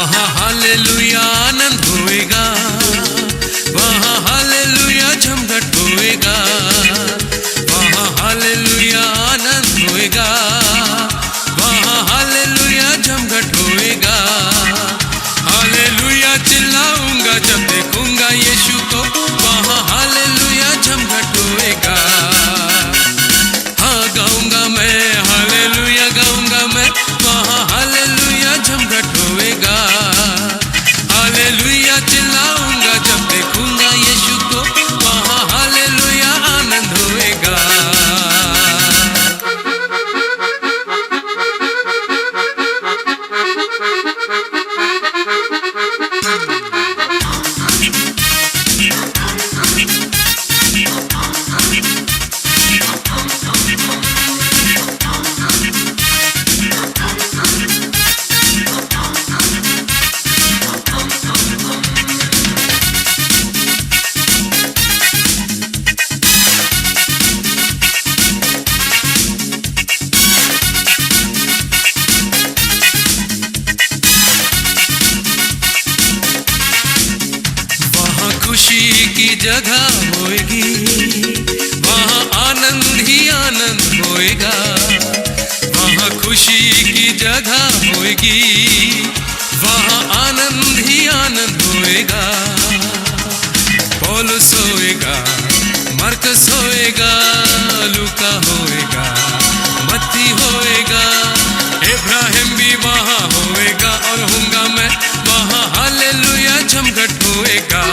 वहाँ हालेलुया आनंद होएगा, वहाँ हालेलुया झमघट होएगा, वहाँ हालेलुया आनंद होएगा, वहाँ हालेलुया झमघट होएगा। हालेलुया चिल्लाऊंगा जब देखूंगा यीशु को, वहाँ हालेलुया झमघट होएगा। हाँ गाऊंगा मैं हालेलुया, गाऊंगा मैं, वहाँ हालेलुया झमघट होएगा। हालेलुया चिल्लाऊंगा जब देखूंगा यीशु को, वहाँ हालेलुया आनंद होएगा। खुशी की जगह होएगी, वहाँ आनंद ही आनंद होएगा। वहाँ खुशी की जगह होएगी, वहाँ आनंद ही आनंद होएगा। पौलुस होएगा, मरकस होएगा, लूका होएगा, मत्ती होएगा, इब्राहिम भी वहाँ होएगा और होऊंगा मैं, वहाँ हालेलुया झमघट होएगा।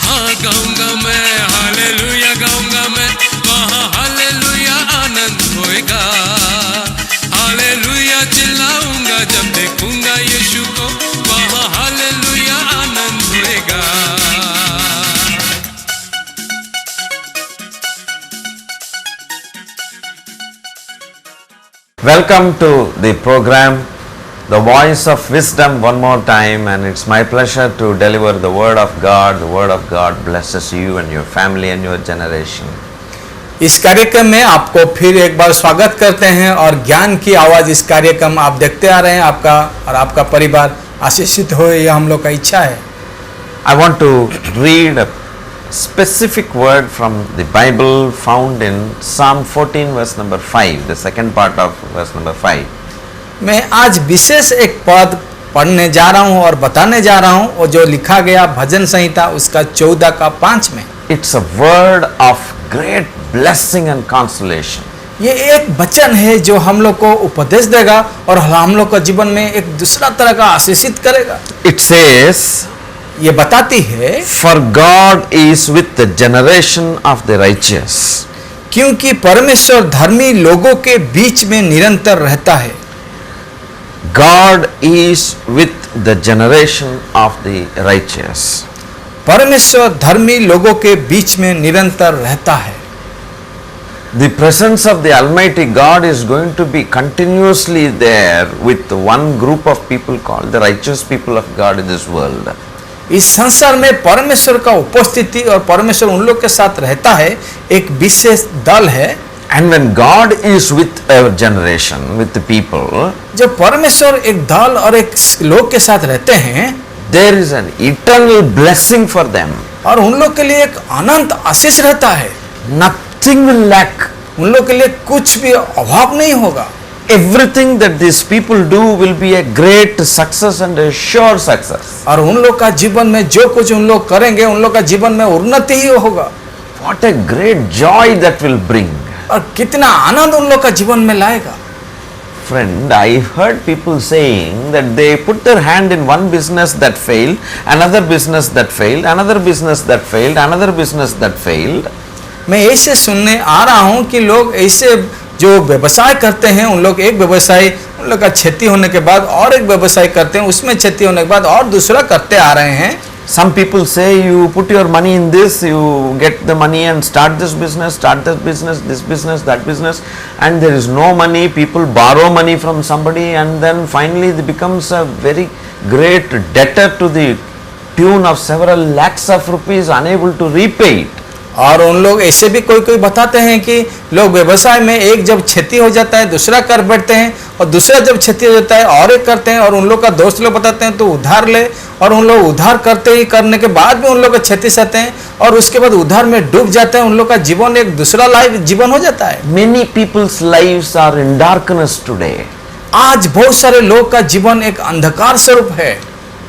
हाँ गाऊंगा मैं हालेलुया, गाऊंगा मैं, वहाँ हालेलुया आनंद होएगा। हालेलुया चिल्लाऊंगा जब देखूंगा यीशु को, वहाँ हालेलुया आनंद होएगा। Welcome to the program, The Voice of Wisdom, one more time, and it's my pleasure to deliver the Word of God. The Word of God blesses you and your family and your generation. इस कार्यक्रम में आपको फिर एक बार स्वागत करते हैं और ज्ञान की आवाज़ इस कार्यक्रम आप देखते आ रहे हैं। आपका और आपका परिवार आशीषित हो, यह हम लोग का इच्छा है। I want to read a specific word from the Bible found in Psalm 14 verse number 5, the second part of verse number 5. मैं आज विशेष एक पद पढ़ने जा रहा हूं और बताने जा रहा हूं, और जो लिखा गया भजन संहिता उसका 14 का 5 में। It's a word of great blessing and consolation. ये एक वचन है जो हम लोग को उपदेश देगा और हम लोग का जीवन में एक दूसरा तरह का आशीषित करेगा। It says, ये बताती है, For God is with the generation of the righteous. क्योंकि परमेश्वर धर्मी लोगों के बीच में निरंतर रहता है। God is with the generation of the righteous. परमेश्वर धर्मी लोगों के बीच में निरंतर रहता है। The presence of the Almighty God is going to be continuously there with one group of people called the righteous people of God in this world. इस संसार में परमेश्वर का उपस्थिति और परमेश्वर उन लोग के साथ रहता है, एक विशेष दल है। And when God is with our generation, with the people, जब परमेश्वर एक दल और एक लोग के साथ रहते हैं, there is an eternal blessing for them. और उन लोग के लिए एक अनंत आशीष रहता है। Nothing will lack. उन लोग के लिए कुछ भी अभाव नहीं होगा। Everything that these people do will be a great success and a sure success. और उन लोग का जीवन में जो कुछ उन लोग करेंगे, उन लोग का जीवन में उन्नति ही होगा। What a great joy that will bring. और कितना आनंद उन लोग का जीवन में लाएगा। Friend, I heard people saying that they put their hand in one business that failed, another business that failed, another business that failed, another business that failed. मैं ऐसे सुनने आ रहा हूँ कि लोग ऐसे जो व्यवसाय करते हैं, उन लोग एक व्यवसाय उन लोग का क्षति होने के बाद और एक व्यवसाय करते हैं, उसमें क्षति होने के बाद और दूसरा करते आ रहे हैं। Some people say you put your money in this, you get the money and start this business, that business, and there is no money. People borrow money from somebody and then finally it becomes a very great debtor to the tune of several lakhs of rupees, unable to repay it. और उन लोग ऐसे भी कोई कोई बताते हैं कि लोग व्यवसाय में एक जब क्षति हो जाता है दूसरा कर बैठते हैं, और दूसरा जब क्षति हो जाता है और एक करते हैं, और उन लोग का दोस्त लोग बताते हैं तो उधार ले, और उन लोग उधार करते ही करने के बाद भी उन लोग का क्षति सहते हैं और उसके बाद उधार में डूब जाते हैं। उन लोग का जीवन एक दूसरा लाइफ जीवन हो जाता है। Many people's lives are in darkness today. आज बहुत सारे लोग का जीवन एक अंधकार स्वरूप है।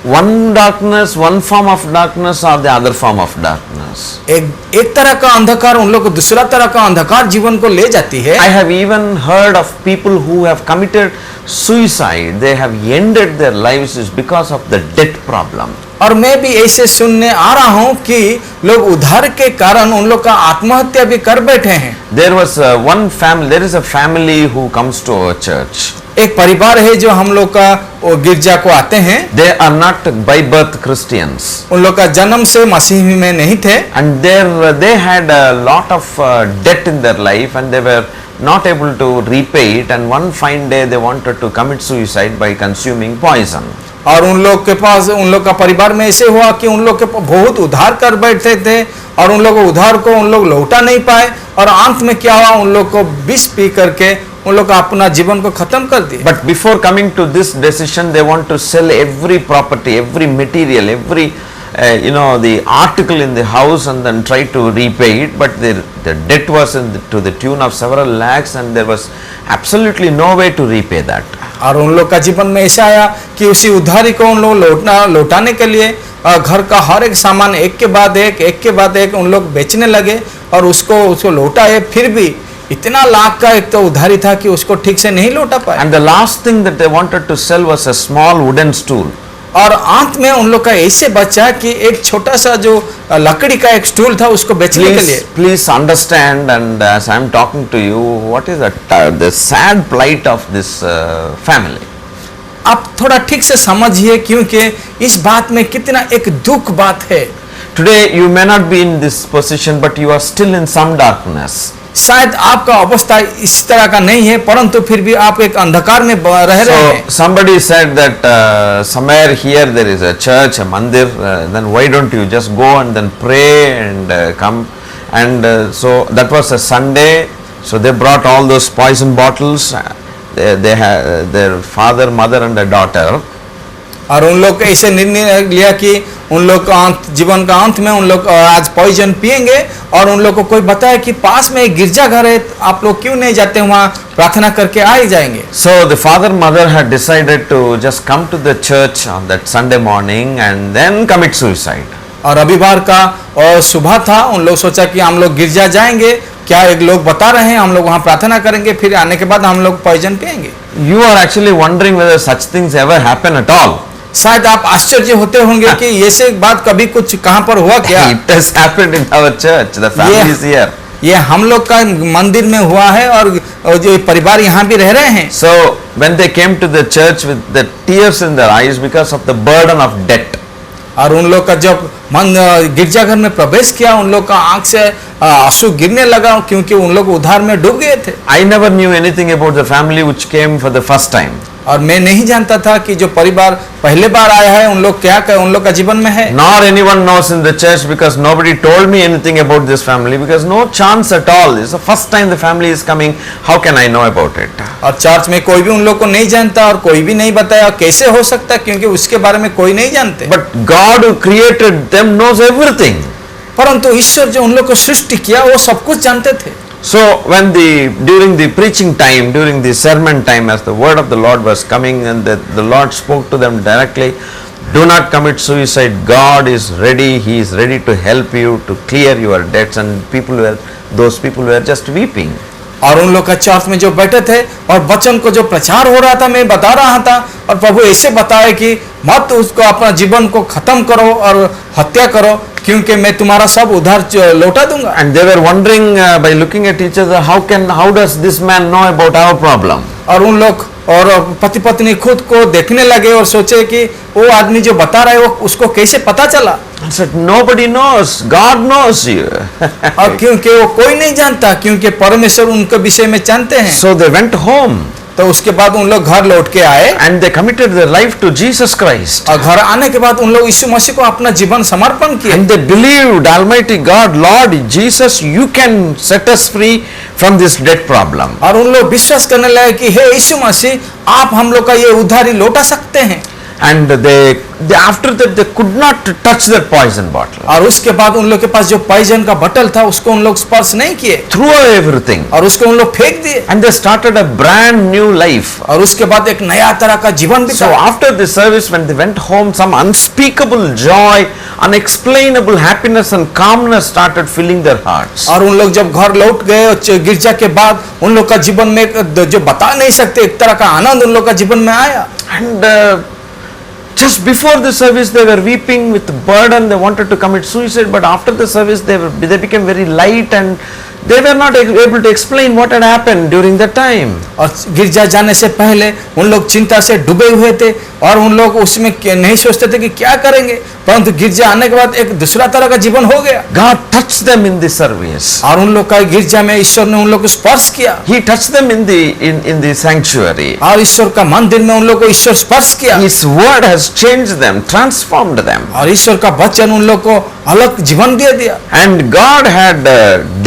One darkness, one form of darkness or the other form of darkness. एक तरह का अंधकार उन लोग को दूसरा तरह का अंधकार जीवन को ले जाती है। I have even heard of people who have committed suicide. They have ended their lives is because of the debt problem. और मैं भी ऐसे सुनने आ रहा हूँ कि लोग उधार के कारण उन लोग का आत्महत्या भी कर बैठे हैं। There was one family. There is a family who comes to our church. एक परिवार है जो हम लोग का वो गिरजा को आते हैं। They are not by birth Christians. उन लोग का जन्म से मसीही में नहीं थे, And they had a lot of debt in their life and they were not able to repay it, and one fine day they wanted to commit suicide by consuming poison. और उन लोग के पास उन लोग का परिवार में ऐसे हुआ कि उन लोग के बहुत उधार कर बैठे थे और उन लोग उधार को उन लोग लौटा नहीं पाए, और अंत में क्या हुआ, उन लोग को विष पी करके उन लोग का अपना जीवन को खत्म कर दिया। But before coming to this decision, they want to sell every property, every material, every the article in the house and then try to repay it. But the debt was to the tune of several lakhs, and there was absolutely no way to repay that. और उन लोग का जीवन में ऐसा आया कि उसी उधारी को उन लोग लौटाने के लिए घर का हर एक सामान एक के बाद एक उन लोग बेचने लगे और उसको लौटाए, फिर भी इतना लाख का एक तो उधारी था कि उसको ठीक से नहीं लौटा पाए। And the last thing that they wanted to sell was a small wooden stool. और अंत में उन लोग का ऐसे बचा कि एक छोटा सा जो लकड़ी का एक स्टूल था उसको बेचने के लिए। Please understand, and as I am talking to you, what is the sad plight of this family. आप थोड़ा ठीक से समझिए, क्योंकि इस बात में कितना एक दुख बात है। Today you may not be in this position, but you are still in some darkness. शायद आपका अवस्था इस तरह का नहीं है, परंतु फिर भी आप एक अंधकार में रह रहे हैं। So somebody said that somewhere here there is a church, a mandir. Then why don't you just go and then pray and come? And so that was a Sunday. So they brought all those poison bottles. They had their father, mother, and a daughter. और उन लोग ऐसे निर्णय लिया कि उन लोग का जीवन का अंत में उन लोग आज पॉइजन पिएंगे, और उन लोग को कोई बताया कि पास में एक गिरजाघर है, आप लोग क्यों नहीं जाते वहाँ प्रार्थना करके आ ही जाएंगे। So the father mother had decided to just come to the church on that Sunday morning and then commit suicide. और रविवार का और सुबह था, उन लोग सोचा कि हम लोग गिरजा जाएंगे, क्या एक लोग बता रहे हैं, हम लोग वहाँ प्रार्थना करेंगे, फिर आने के बाद हम लोग पॉइजन पिएंगे। You are actually wondering whether such things ever happen at all. शायद आप आश्चर्य होते होंगे कि ये से बात कभी कुछ कहाँ पर हुआ क्या। It has happened in our church. The family is here. ये हम लोग का मंदिर में हुआ है और जो परिवार यहाँ भी रह रहे हैं। So when they came to the church with the tears in their eyes because of the burden of debt. और उन लोग का जब गिरजाघर में प्रवेश किया, उन लोग का आंख से आंसू गिरने लगा, क्योंकि उन लोग उधार में डूब गए थे। I never knew anything about the family which came for the first time. और मैं नहीं जानता था कि जो परिवार पहले बार आया है उन लोग उन लोग का जीवन में है। Nor anyone knows in the church, because nobody told me anything about this family, because no chance at all. It's the first time the family is coming. How can I know about it? और church में कोई भी उन लोग को नहीं जानता और कोई भी नहीं बताया, कैसे हो सकता है, क्योंकि उसके बारे में कोई नहीं जानते। But God who created them knows everything. परंतु ईश्वर जो उन लोग को सृष्टि किया वो सब कुछ जानते थे। So when during the preaching time, during the sermon time, as the word of the Lord was coming, and the Lord spoke to them directly, do not commit suicide. God is ready. He is ready to help you to clear your debts. And those people were just weeping. और उन लोग का church में जो बैठे थे और वचन को जो प्रचार हो रहा था, मैं बता रहा था, और प्रभु ऐसे बताया कि मत उसको अपना जीवन को खत्म करो और हत्या करो, क्योंकि मैं तुम्हारा सब उधार लौटा दूंगा। And they were wondering by looking at each other, how does this man know about our problem? और उन लोग और पति पत्नी खुद को देखने लगे और सोचे कि वो आदमी जो बता रहा है वो उसको कैसे पता चला। I said, nobody knows. God knows you. और क्योंकि वो कोई नहीं जानता, क्योंकि परमेश्वर उनके विषय में जानते हैं। So they went home. तो उसके बाद उन लोग घर लौट के आए and they committed their life to Jesus Christ. और घर आने के बाद उन लोग यीशु मसीह को अपना जीवन समर्पण किए And they believed, Almighty God, Lord Jesus, you can set us free from this debt problem. और उन लोग विश्वास करने लगे कि हे यीशु मसीह आप हम लोग का ये उधारी लौटा सकते हैं And they after that they could not touch that poison bottle. और उसके बाद उन लोग के पास जो पॉइजन का बटल था उसको उन लोग स्पर्श नहीं किए Threw away everything. और उसको उन लोग फेंक दिए And they started a brand new life. और उसके बाद एक नया तरह का जीवन So बिताया after the service, when they went home, some unspeakable joy, unexplainable happiness and calmness started filling their hearts. और उन लोग जब घर लौट गए और गिरजा के बाद उन लोग का जीवन में जो बता नहीं सकते एक तरह का आनंद उन लोग का जीवन में आया And just before the service, they were weeping with burden. They wanted to commit suicide, but after the service, they became very light and they were not able to explain what had happened during that time. और गिरजा जाने से पहले उन लोग चिंता से डूबे हुए थे और उन लोग उसमें नहीं सोचते थे कि क्या करेंगे परंतु गिरजा आने के बाद एक दूसरा तरह का जीवन हो गया God touched them in the service. और उन लोग का गिरजा में ईश्वर ने उन लोग को स्पर्श किया He touched them in the sanctuary. और ईश्वर का मंदिर में उन लोग को ईश्वर स्पर्श किया His word has changed them, transformed them. और ईश्वर का वचन उन लोग को अलग जीवन दे दिया And God had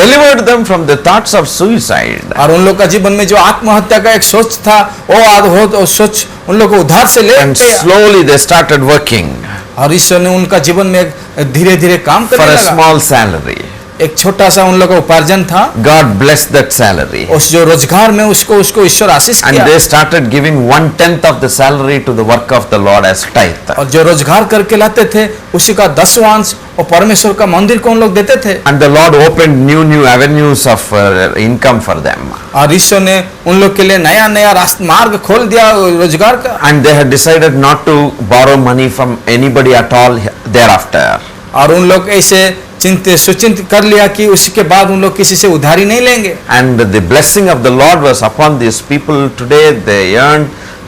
delivered them from the thoughts of suicide. और उन लोग का जीवन में जो आत्महत्या का एक सोच था वो सोच उन लोग को उधार से ले And गया slowly they started working और ईश्वर ने उनका जीवन में धीरे धीरे काम for करने a लगा small salary. एक छोटा सा उन लोग का उपार्जन था God blessed that salary. उस जो रोजगार में उसको ईश्वर आशीष And किया they started giving 1/10 of the salary to the work of the Lord as tithe. और जो रोजगार करके लाते थे उसी का 10वांश और परमेश्वर का मंदिर को उन लोग देते थे And the Lord opened new avenues of income for them. और ईश्वर ने उन लोग के लिए नया नया मार्ग खोल दिया रोजगार का And they had decided not to borrow money from anybody at all thereafter. और उन लोग ऐसे सुचिंतित कर लिया कि उसके बाद उन लोग किसी से उधारी नहीं लेंगे And the blessing of the Lord was upon these people. Today they earn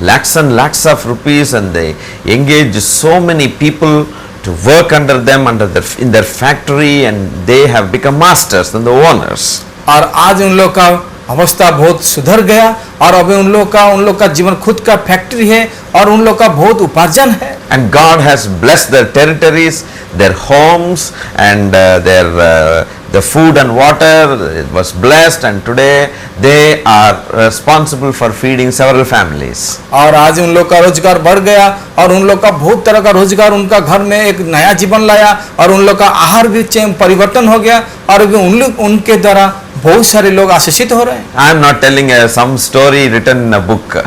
lakhs and lakhs of rupees and they engage so many people to work under them in their factory and they have become masters and the owners. और आज उन लोग का अवस्था बहुत सुधर गया और अभी उन लोग का जीवन खुद का फैक्ट्री है और उन लोग का बहुत उपार्जन है And God has blessed their territories, their homes and the food and water it was blessed and today they are responsible for feeding several families. और आज उन लोग का रोजगार बढ़ गया और उन लोग का बहुत तरह का रोजगार उनका घर में एक नया जीवन लाया और उन लोग का आहार भी परिवर्तन हो गया और उनके द्वारा बहुत सारे लोग आशीषित हो रहे हैं I am not telling some story written in a book.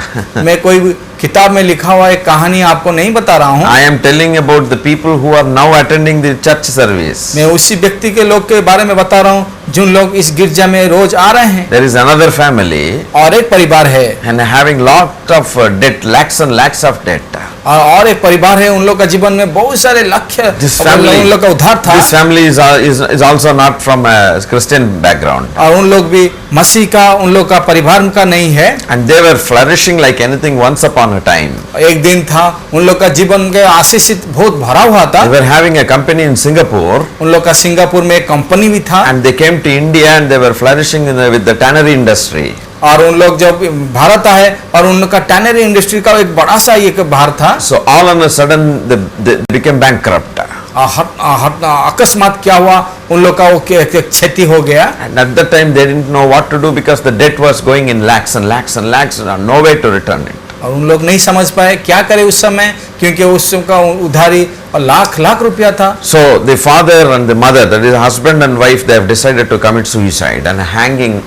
मैं कोई किताब में लिखा हुआ एक कहानी आपको नहीं बता रहा हूँ I am telling about the people who are now attending the church service. मैं उसी व्यक्ति के लोग के बारे में बता रहा हूँ जिन लोग इस गिरजा में रोज आ रहे हैं There is another family और एक परिवार है and having lot of debt, lakhs and lakhs of debt. और एक परिवार है उन लोग का जीवन में बहुत सारे लक्ष्य उन लोग का उद्धार था This family is also not from a Christian background. और उन लोग भी मसीह का उन लोग का परिवार का नहीं है And they were flourishing like anything once upon a time. एक दिन था उन लोग का जीवन के आशीषित बहुत भरा हुआ था They were having a company in Singapore उन लोग का सिंगापुर में एक कंपनी भी था and they came to India and they were flourishing with the tannery industry. और उन लोग जब भारत आए और उन लोग का टैनरी इंडस्ट्री का एक बड़ा सा एक भार था So all on a sudden they became bankrupt. अकस्मात क्या हुआ उन लोग का वो क्षति हो गया And at that time they didn't know what to do because the debt was going in lakhs and lakhs and lakhs and no way to return it. और उन लोग नहीं समझ पाए क्या करे उस समय क्योंकि उस समय का उधारी लाख रुपया था So the father and the mother, that is husband and wife, they have decided to commit suicide and hanging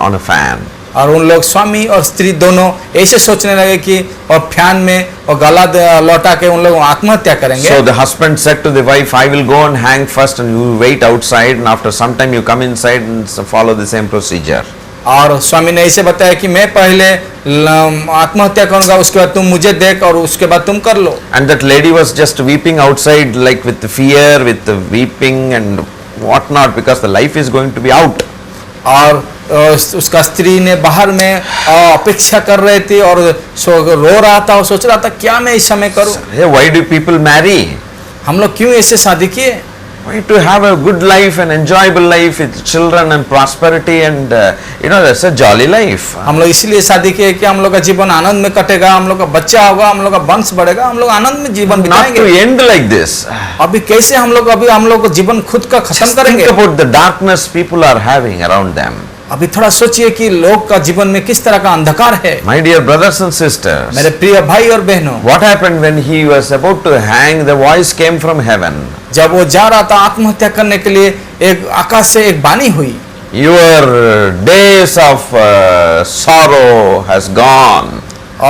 on a fan. और उन लोग स्वामी और स्त्री दोनों ऐसे सोचने लगे कि और फैन में और गला लौटा के उन लोग आत्महत्या करेंगे So the husband said to the wife, I will go and hang first and you wait outside and after some time you come inside and follow the same procedure. और स्वामी ने ऐसे बताया कि मैं पहले आत्महत्या करूंगा उसके बाद तुम मुझे देख और उसके बाद तुम कर लो And that lady was just weeping outside like with fear, with weeping and whatnot because the life is going to be out. और उसका स्त्री ने बाहर में अपेक्षा कर रहे थे और रो रहा था और सोच रहा था क्या मैं इस समय करूं Hey, why do people marry? हम लोग क्यों ऐसे शादी किए To have a good life, an enjoyable life with children and prosperity and that's a jolly life. हम लोग इसलिए शादी किए कि हम लोग का जीवन आनंद में कटेगा, हम लोग का बच्चा होगा, हम लोग का वंश बढ़ेगा, हम लोग आनंद में जीवन Not to बिताएंगे। end like this. अभी कैसे हम लोग जीवन खुद का खत्म Just करेंगे? think about the darkness people are having around them. अभी थोड़ा सोचिए कि लोग का जीवन में किस तरह का अंधकार है। My dear brothers and sisters, मेरे प्रिय भाई और बहनों, what happened when he was about to hang? The voice came from heaven. जब वो जा रहा था आत्महत्या करने के लिए, एक आकाश से एक वाणी हुई, Your days of sorrow has gone.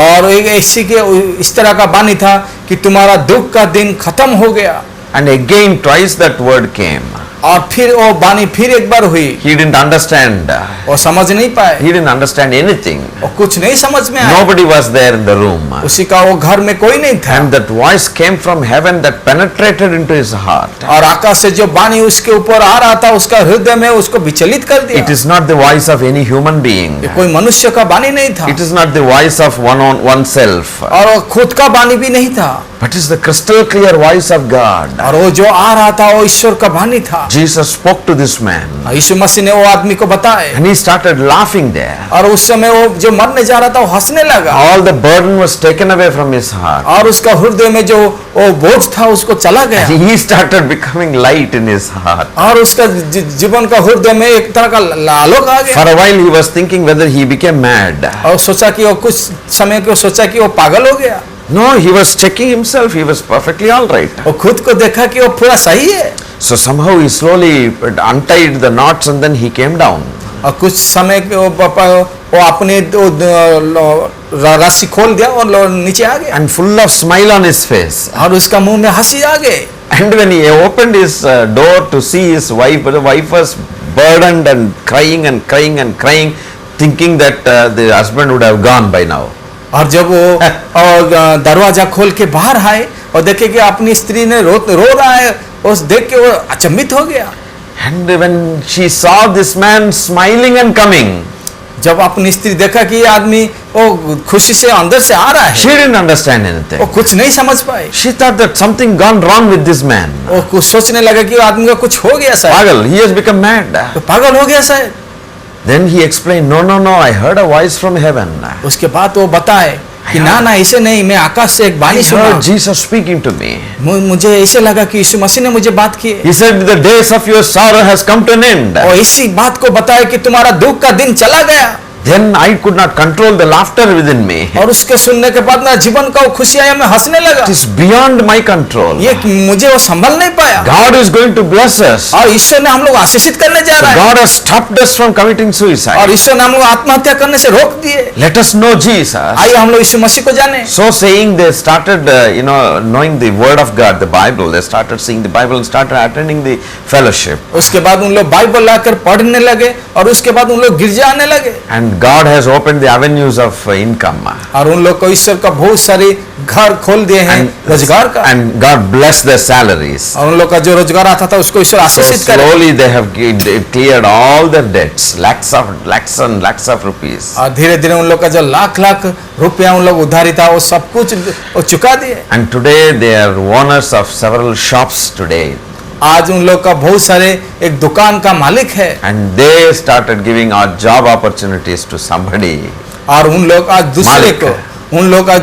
और एक ऐसी के इस तरह का वाणी था कि तुम्हारा दुख का दिन खत्म हो गया। And again twice that word came. और फिर वो वाणी फिर एक बार हुई। He didn't understand. वो समझ नहीं पाए, He didn't understand anything. वो कुछ नहीं समझ में आया। Nobody was there in the room. उसी का वो घर में कोई नहीं था। And that voice came from heaven that penetrated into his heart. और आकाश से जो वाणी उसके ऊपर आ रहा था, उसका हृदय में उसको विचलित कर दिया। It is not the voice of any human being. ये कोई मनुष्य का वाणी नहीं था, It is not the voice of oneself. और वो खुद का वाणी भी नहीं था, But it is the crystal clear voice of God. और वो जो आ रहा था वो ईश्वर का वाणी था। Jesus spoke to this man. यीशु मसीह ने वो आदमी को बताए, And he started laughing there. और उस समय वो जो मरने जा रहा था वो हंसने लगा, All the burden was taken away from his heart. और उसका हृदय में जो वो बोझ था उसको चला गया, And he started becoming light in his heart. और उसका जीवन का हृदय में एक तरह का आलोक आ For गया। a while he was thinking whether he became mad. और सोचा कि वो कुछ समय को सोचा कि वो पागल हो गया। No, he was checking himself. He was perfectly all right. वो खुद को देखा कि वो पूरा सही है, So somehow he slowly untied the knots and then he came down. और कुछ समय के वो अपने रस्सी खोल दिया और नीचे आ गया, And full of smile on his face. और उसका मुंह में हंसी आ गई। And when he opened his door to see his wife, the wife was burdened and crying and crying and crying, thinking that the husband would have gone by now. और जब वो दरवाजा खोल के बाहर आए और देखे कि अपनी स्त्री ने रो रहा है, उस देख के वो अचंभित हो गया। And when she saw this man smiling and coming, जब अपनी स्त्री देखा कि ये आदमी वो खुशी से अंदर से आ रहा she है, didn't understand anything. वो कुछ नहीं समझ पाए। She thought that something gone wrong with this man. वो कुछ सोचने लगा कि वो आदमी का कुछ हो गया शायद, Pagal, he has become mad. तो पागल हो गया शायद। Then he explained, no, I heard a voice from heaven. उसके बाद वो बताए कि ना ऐसे नहीं, मैं आकाश से एक I वाणी सुना, heard Jesus speaking to me. मुझे ऐसे लगा कि यीशु मसीह ने मुझे बात की है, He said, the days of your sorrow has come to an end. और इसी बात को बताया कि तुम्हारा दुख का दिन चला गया। Then I could not control the laughter within me. और उसके सुनने के बाद मेरा जीवन का वो खुशी आया, मैं हंसने लगा। It is beyond my control. ये मुझे वो संभल नहीं पाया, God is going to bless us. और ईश्वर ने हम लोग आशीषित करने जा So रहा है, God has stopped us from committing और suicide. ईश्वर ने हम लोग आत्महत्या करने से रोक दिए। Let us know Jesus. आइए हम लोग यीशु मसीह को जाने। So saying, they started, knowing the word of God, the Bible. They started seeing the Bible and started attending the fellowship. उसके बाद उन लोग बाइबल लाकर पढ़ने लगे, और उसके बाद उन लोग गिरजा आने लगे, And God has opened the avenues of income. और उन लोग को ईश्वर का बहुत सारे घर खोल दिए हैं रोजगार का, And God blessed their salaries. और उन लोग का जो रोजगार आता था उसको ईश्वर So आशीषित करे, slowly they have cleared all their debts, lakhs and lakhs of rupees. और धीरे धीरे उन लोग का जो लाख लाख रुपया उन लोग उधारी था वो सब कुछ वो चुका दिए। And today they are owners of several shops today. आज उन लोग का बहुत सारे एक दुकान का मालिक है, And they started giving our job opportunities to somebody. और उन लोग आज मालिक।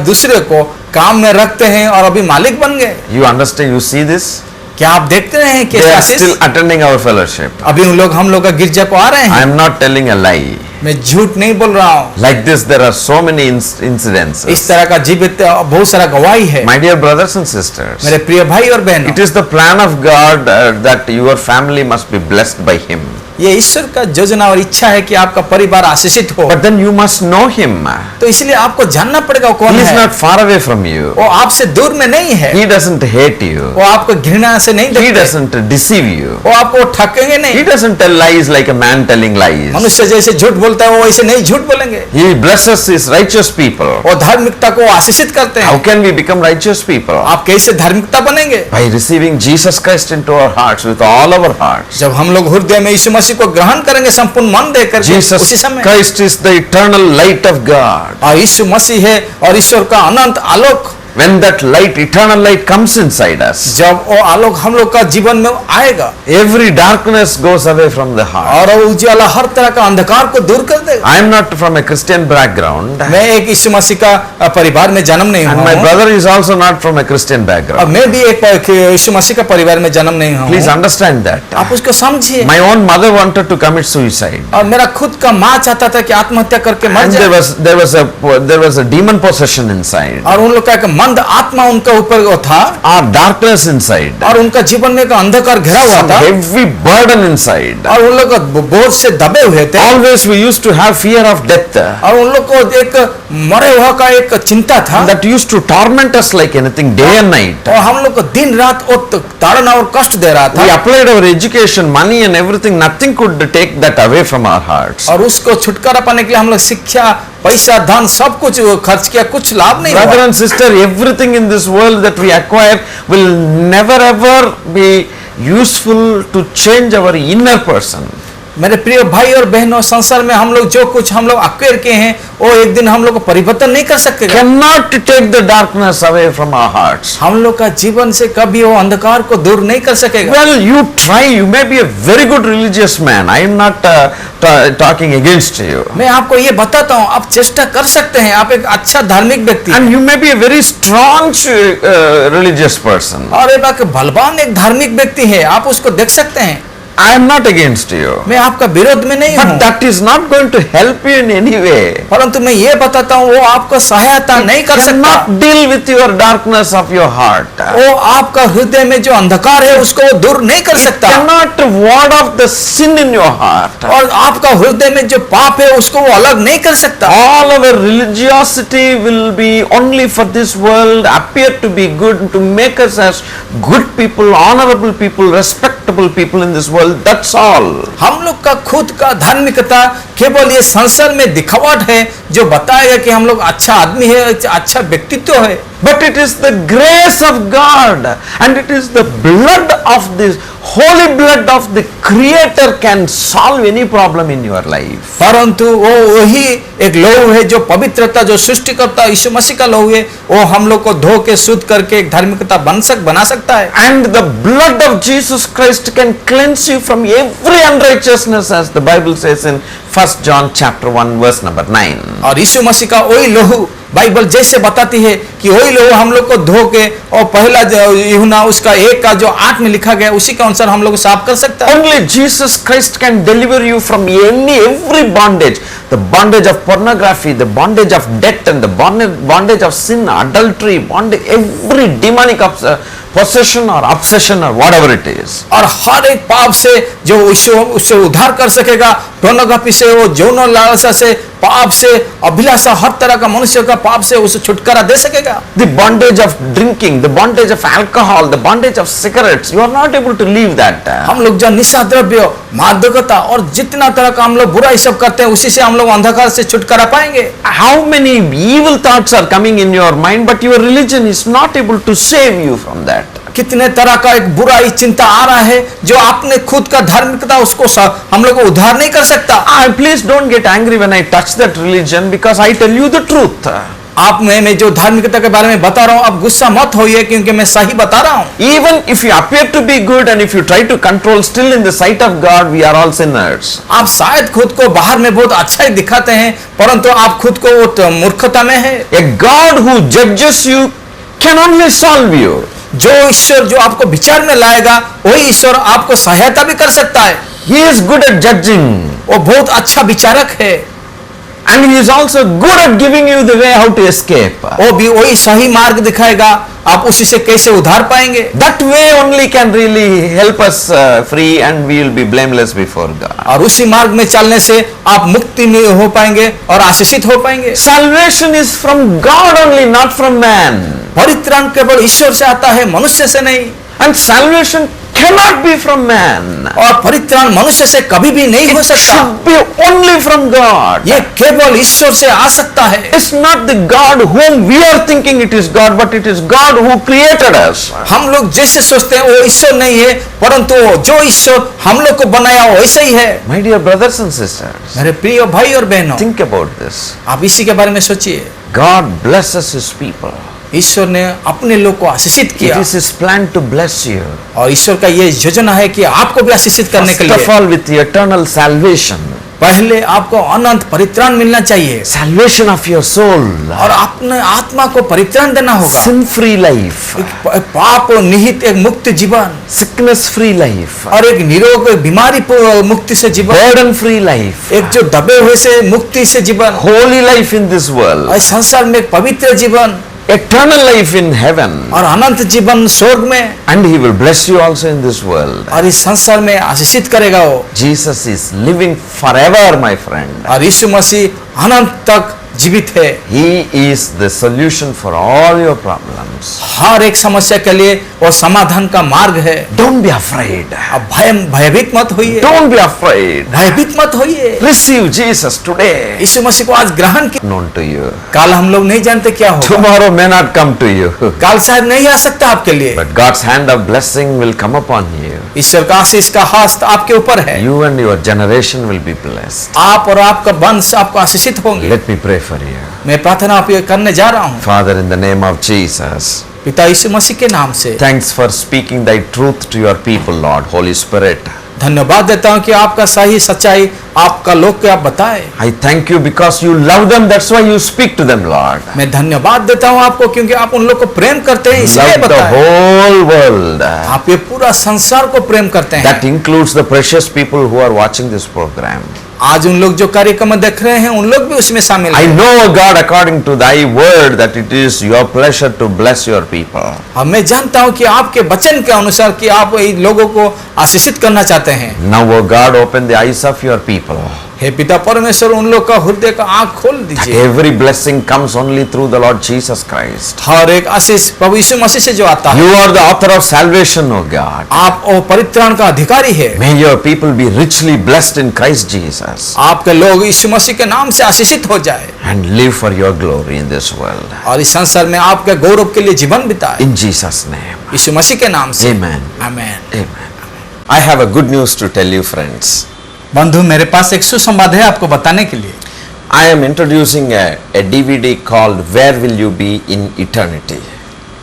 दूसरे को काम में रखते हैं और अभी मालिक बन गए। You understand? You see this? क्या आप देखते रहे हैं They कैसे are Ashish? still attending our fellowship. अभी उन लोग हम लोग का गिरजा को आ रहे I हैं। am not telling a lie. मैं झूठ नहीं बोल रहा हूँ। Like this, there are so many incidences. इस तरह का जीवित बहुत सारा गवाही है। My dear brothers and sisters, मेरे प्रिय भाई और बहनों, it is the plan of God that your family must be blessed by Him. ये ईश्वर का योजना और इच्छा है कि आपका परिवार आशीषित हो, But then you must know Him. तो इसलिए आपको जानना पड़ेगा वो कौन He is है। not far away from you. वो आपसे दूर में नहीं है, He doesn't hate you. वो आपको घृणा से नहीं He देखते, doesn't deceive you. वो आपको ठकेंगे He नहीं। doesn't tell lies like a man telling lies. मनुष्य जैसे झूठ बोलता है वो वैसे नहीं झूठ बोलेंगे। He blesses His righteous people. वो धार्मिकता को आशीषित करते How हैं। can we become righteous people? आप कैसे धार्मिकता बनेंगे? By receiving Jesus Christ into our hearts with all our hearts. जब हम लोग हृदय में यीशु मसीह को ग्रहण करेंगे संपूर्ण मन देकर के, उसी Jesus समय। Christ is the eternal light of God. और यीशु मसीह है और ईश्वर का अनंत आलोक। When that light, eternal light comes inside us, जब वो आलोक हम लोग का जीवन में आएगा every darkness goes away from the heart. और वो उजाला हर तरह का अंधकार को दूर कर देगा। I am not from a Christian background, मैं एक यीशु मसीह का परिवार में जन्म नहीं and हुआ my हूँ brother is also not from a Christian और background. मैं भी एक यीशु मसीह का परिवार में जन्म नहीं हुआ Please हूँ। understand that. आप उसको समझिए। My own mother wanted to commit suicide, और मेरा खुद का माँ चाहता था कि आत्महत्या करके मर and जाए there was a demon possession inside, और उन लोग का एक मंद आत्मा उनका ऊपर वो था or darkness inside, और उनका जीवन में एक अंधकार घिरा हुआ some था heavy burden inside. और उन लोग बोझ से दबे हुए थे Always we used to have fear of death. और उन लोग को एक मरे हुआ का एक चिंता था That used to torment us like anything, day and night. और हम लोग को दिन रात वो ताड़ना और कष्ट दे रहा We था applied our education, money and everything, nothing could take that away from our hearts. और उसको छुटकारा पाने के लिए हम लोग शिक्षा पैसा धन सब कुछ खर्च किया, कुछ लाभ नहीं Brother हुआ। and sister, everything in this world that we acquire will never ever be useful to change our inner person. मेरे प्रिय भाई और बहनों, संसार में हम लोग जो कुछ हम लोग अक्वायर किए हैं वो एक दिन हम लोग को परिवर्तन नहीं कर सकते। Cannot take the darkness away from our hearts. हम लोग का जीवन से कभी वो अंधकार को दूर नहीं कर सकेगा। Well, you try, you may be a very good religious man. I am not talking against you. मैं आपको ये बताता हूँ, आप चेष्टा कर सकते हैं, आप एक अच्छा धार्मिक व्यक्ति And हैं you may be a very strong religious person. और एक बलवान एक धार्मिक व्यक्ति है, आप उसको देख सकते हैं। I am not against you. मैं आपका विरोध में नहीं But हूँ, that is not going to help you in any way. परंतु मैं ये बताता हूँ वो आपको सहायता नहीं कर सकता। Cannot deal with your darkness of your heart. वो आपका हृदय में जो अंधकार है उसको वो दूर नहीं कर सकता Cannot ward off the sin in your heart. और आपका हृदय में जो पाप है उसको वो अलग नहीं कर सकता। All our religiosity will be only for this world, appear to be good, to make us as good people, honorable people, respectable people in this world. That's all. हम लोग का खुद का धार्मिकता केवल ये संसार में दिखावट है जो बताएगा कि हम लोग अच्छा आदमी है, अच्छा व्यक्तित्व है। But it is the grace of God and it is the blood of this holy blood of the Creator can solve any problem in your life. परंतु वो वही एक लहू है जो पवित्रता जो सृष्टिकर्ता यीशु मसीह का लहू है, वो हम लोग को धो के शुद्ध करके एक धार्मिकता बना सकता है। And the blood of Jesus Christ can cleanse you from every unrighteousness, as the Bible says in 1 John chapter 1 verse number 9. और यीशु मसीह का वही लहू बाइबल जैसे बताती है कि वही लहू हम लोग को धो के और पहला यूहन्ना उसका 1 का जो 8 में लिखा गया उसी के अनुसार हम लोग को साफ कर सकता है। Only Jesus Christ can deliver you from every bondage, the bondage of pornography, the bondage of debt, and the bondage of sin, adultery, bondage, every demonic possession or obsession or whatever it is. और हर एक पाप से जो उससे उद्धार कर सकेगा, pornography से, वो यौन लालसा से, पाप से, अभिलाषा, हर तरह का मनुष्य का पाप से उसे छुटकारा दे सकेगा। The bondage of drinking, the bondage of alcohol, the bondage of cigarettes, you are not able to leave that. हम लोग जो निशा द्रव्य, मादकता और जितना तरह का हम लोग बुराई सब करते हैं उसी से हम लोग अंधकार से छुटकारा पाएंगे। How many evil thoughts are coming in your mind, but your religion is not able to save you from that. कितने तरह का एक बुराई चिंता आ रहा है जो आपने खुद का धार्मिकता उसको हम लोग को उद्धार नहीं कर सकता। Please don't get angry when I touch that religion, because I tell you the truth. आप मैं जो धार्मिकता के बारे में बता रहा हूँ, आप गुस्सा मत होइए क्योंकि मैं सही बता रहा हूँ। Even if you appear to be good and if you try to control, still in the sight of God we are all sinners. आप शायद खुद को बाहर में बहुत अच्छा ही दिखाते हैं परंतु आप खुद को वो मूर्खता में है। A God who judges you can only solve you. जो ईश्वर जो आपको विचार में लाएगा वही ईश्वर आपको सहायता भी कर सकता है। He is good at judging. वो बहुत अच्छा विचारक है And he is also good at giving you the way how to escape. वो भी वही सही मार्ग दिखाएगा, आप उसी से कैसे उधार पाएंगे। That way only can really help us free and we will be blameless before God. और उसी मार्ग में चलने से आप मुक्ति में हो पाएंगे और आशीषित हो पाएंगे। Salvation is from God only, not from man. परित्राण केवल ईश्वर से आता है, मनुष्य से नहीं। And salvation cannot be from man. और परित्राण मनुष्य से कभी भी नहीं हो It सकता, should be only from God. ये केवल ईश्वर से आ सकता है। It's not the God whom we are thinking it is God, but it is God who created us. हम लोग जैसे सोचते हैं वो ईश्वर नहीं है परंतु जो ईश्वर हम लोग को बनाया वैसे ही है। My dear brothers and sisters, मेरे प्रिय भाई और बहनों, think about this. आप इसी के बारे में सोचिए। God blesses His people. ईश्वर ने अपने लोग को आशीषित It किया is His plan to bless you. और ईश्वर का ये योजना है कि आपको भी आशीषित करने के First of लिए all, with the eternal salvation, पहले आपको अनंत परित्राण मिलना चाहिए salvation of your soul, और अपने आत्मा को परित्राण देना होगा। sin-free life, एक पाप निहित एक मुक्त जीवन sickness-free life, और एक निरोग बीमारी मुक्ति से जीवन, burden-free life, एक जो दबे हुए से मुक्ति से जीवन, holy life in this world, और संसार में एक पवित्र जीवन eternal life in heaven, और अनंत जीवन स्वर्ग में, and He will bless you also in this world. और इस संसार में आशीषित करेगा वो। Jesus is living forever, my friend. और यीशु मसीह अनंत तक जीवित है। He is the solution for all your problems. हर एक समस्या के लिए वो समाधान का मार्ग है। Don't be afraid. अब भयभीत मत होइए, Don't be afraid. भयभीत मत होइए। Receive Jesus today. यीशु मसीह को आज ग्रहण किया। Known to you. कल हम लोग नहीं जानते क्या होगा, Tomorrow may not come to you. कल शायद नहीं आ सकता आपके लिए, But God's hand of blessing will come upon you. ईश्वर का आशीष का हस्त आपके ऊपर है। You and your generation will be blessed. आप और आपका वंश आपको आशीषित होंगे। Let me pray for you. मैं प्रार्थना आप ये करने जा रहा हूँ Father, in the name of Jesus, पिता यीशु मसीह के नाम से। thanks for speaking thy truth to your people, Lord. Holy Spirit, धन्यवाद देता हूँ कि आपका सही सच्चाई आपका लोग को आप बताए। I thank you because you love them. That's why you speak to them, Lord. मैं धन्यवाद देता हूँ आपको क्योंकि आप उन लोग को प्रेम करते हैं, इसलिए Love the बताए। whole world. आप ये पूरा संसार को प्रेम करते हैं। That includes the precious people who are watching this program. आज उन लोग जो कार्यक्रम देख रहे हैं उन लोग भी उसमें शामिल I हैं। know, God, according to thy word, that it is your pleasure to bless your people. अब मैं जानता हूँ कि आपके वचन के अनुसार कि आप इन लोगों को आशीषित करना चाहते हैं। Now, O God, open the eyes of your people. हे पिता परमेश्वर, उन लोग का हृदय का आँख खोल That दीजिए। every blessing comes only through the Lord Jesus Christ. हर एक आशीष प्रभु यीशु मसीह से जो आता है। You are the author of salvation, O God. आप वो परित्राण का अधिकारी है। May your people be richly blessed in Christ Jesus आपके लोग यीशु मसीह के नाम से आशीषित हो जाए and live for your glory in this world. और इस संसार में आपके गौरव के लिए जीवन बिताए। In Jesus' name. यीशु मसीह के नाम से Amen. आमीन। Amen. I have a good news to tell you, friends. बंधु, मेरे पास एक सुसंवाद है आपको बताने के लिए। I am introducing a DVD called Where Will You Be in Eternity?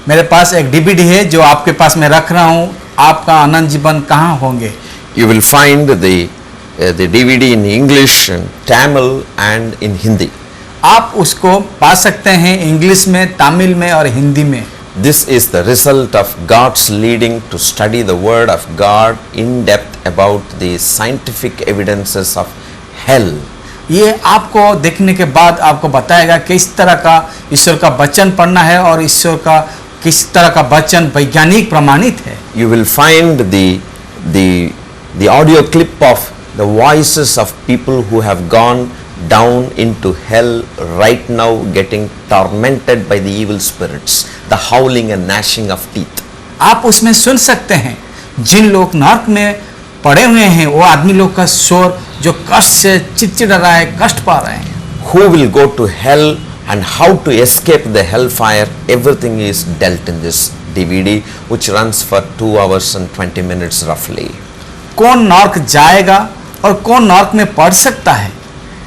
मेरे पास एक डीवीडी है जो आपके पास मैं रख रहा हूँ, आपका अनंत जीवन कहाँ होंगे। You will find the DVD in English, in Tamil and in Hindi. आप उसको पा सकते हैं इंग्लिश में, तमिल में और हिंदी में। This is the result of God's leading to study the Word of God in depth about the scientific evidences of hell. ये आपको देखने के बाद आपको बताएगा किस तरह का ईश्वर का वचन पढ़ना है और ईश्वर का किस तरह का वचन वैज्ञानिक प्रमाणित है। You will find the audio clip of the voices of people who have gone down into hell right now, getting tormented by the evil spirits, the howling and gnashing of teeth. आप उसमें सुन सकते हैं जिन लोग नरक में पड़े हुए हैं, वो आदमी लोग का शोर जो कष्ट से चिड़चिड़ा रहा है, कष्ट पा रहे हैं। Who will go to hell and how to escape the hellfire, everything is dealt in this DVD, which runs for 2 hours and 20 minutes roughly. कौन नरक जाएगा और कौन नरक में पड़ सकता है,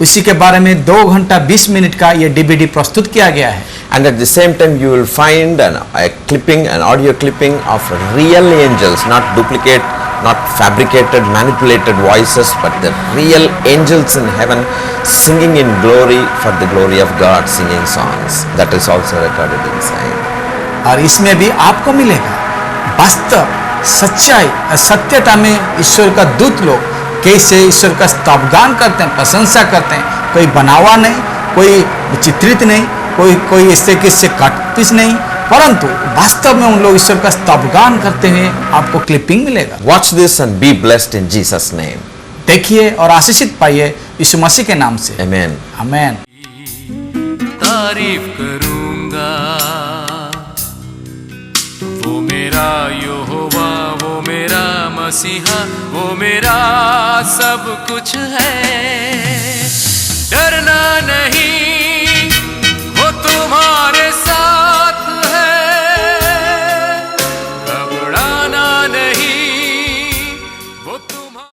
उसी के बारे में 2 घंटा 20 मिनट का ये डीवीडी प्रस्तुत किया गया है। And at the same time you will find an audio clipping of real angels, not duplicate, not fabricated, manipulated voices, but the real angels in heaven singing in glory for the glory of God, singing songs. That is also recorded inside. और इसमें भी आपको मिलेगा वास्तव सच्चाई और सत्यता में ईश्वर का दूत लोग कैसे ईश्वर का स्तवगान करते हैं, प्रशंसा करते हैं। कोई बनावा नहीं, कोई चित्रित नहीं, कोई इससे किससे कटपीस नहीं, परंतु वास्तव में उन लोग ईश्वर का स्तवगान करते हुए आपको क्लिपिंग मिलेगा। Watch this and be blessed in Jesus' name. देखिए और आशीषित पाइए यीशु मसीह के नाम से। Amen. आमीन। तारीफ करूंगा वो मेरा यहोवा, वो मेरा मसीहा, वो मेरा सब कुछ है।